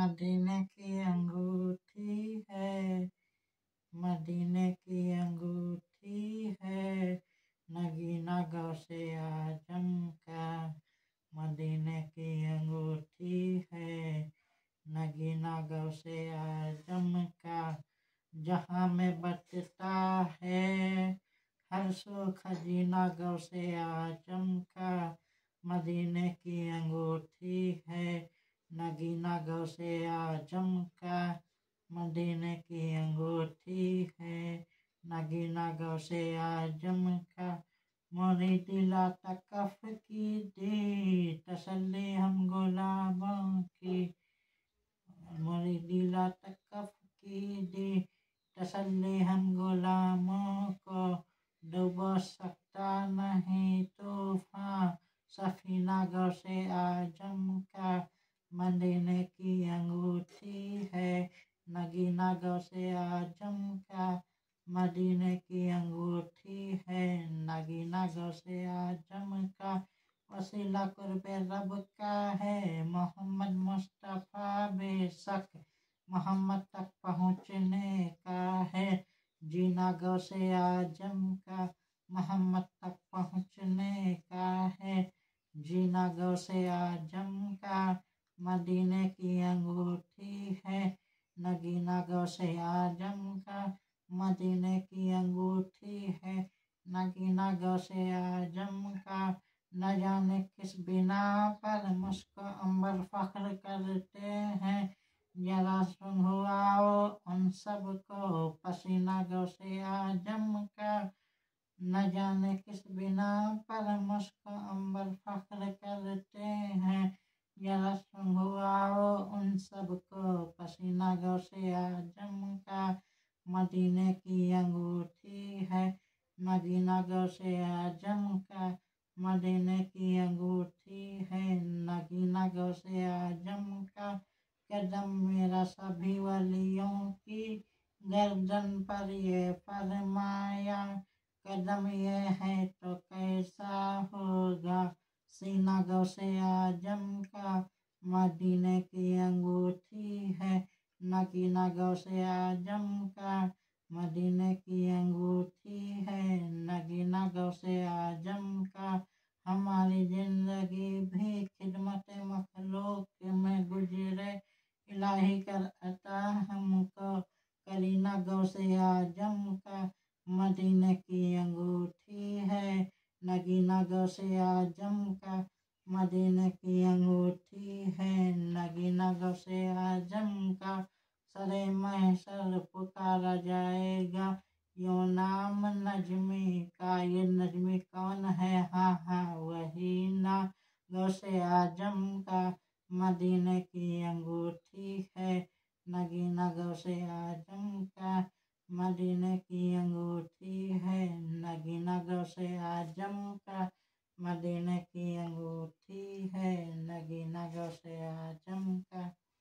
मदीने की अंगूठी है, मदीने की अंगूठी है, नगीना गौसे आजम का, मदीने की अंगूठी है, नगीना गौसे आजम का। जहाँ में बचता है हर सो खजीना गौसे आजम का, मदीने की अंगूठी है, नगीना गौसे आजम का, मदीने की अंगूठी है, नगीना गौसे आजम का। मोरी दिला तकफ की दी तसल्ली हम गुलाबों की, मोरी दिला तकफ की दी तसल्ली हम गुलामों को, डुबो सकता नहीं तूफान सफीना गौसे आजम का, मदीने की अंगूठी है, नगीना गौसे आजम का, मदीने की अंगूठी है, नगीना गौसे आजम का। वसीला कुर्बे रब का है मोहम्मद मुस्तफ़ा बेशक, मोहम्मद तक पहुँचने का है जीना गौसे आजम का, मोहम्मद तक पहुँचने का है जीना गौसे आजम का, मदीने की अंगूठी है, नगीना गौसे आजम का, मदीने की अंगूठी है, नगीना गौसे आजम का। न जाने किस बिना पर मुझको अंबर फख्र करते हैं, जरा सुंघवाओ उन सब को पसीना गौसे आजम का। न जाने किस बिना पर मुझको अंबर फख्र करते हैं, जरा सुंघवाओ उन सब को पसीना गौसे आजम का, मदीने की अंगूठी है, नगीना गौसे आजम का, मदीने की अंगूठी है, नगीना गौसे आजम का। कदम मेरा सभी वलियों की गर्दन पर ये फरमाया, कदम ये है तो कैसा होगा सीना गौसे आजम का, मदीने की अंगूठी है, नगीना गौसे आजम का, मदीने की अंगूठी है, नगीना गौसे आजम का। हमारी जिंदगी भी खिदमत मखलूक में गुजरे, इलाही कर अता हमको करीना गौसे आजम का, मदीने की अंगूठी है, नगीना गौसे आजम का, मदीने की अंगूठी है, नगीना गौसे आजम का। सरे महशर पुकारा जाएगा यो नाम नजमी का, ये नजमी कौन है, हाँ हाँ वही ना गौसे आजम का, मदीने की अंगूठी है, नगीना गौसे आजम का, मदीने की अंगूठी है, नगीना गौसे आजम का, मदीने की अंगूठी है, नगीना गौसे आजम का।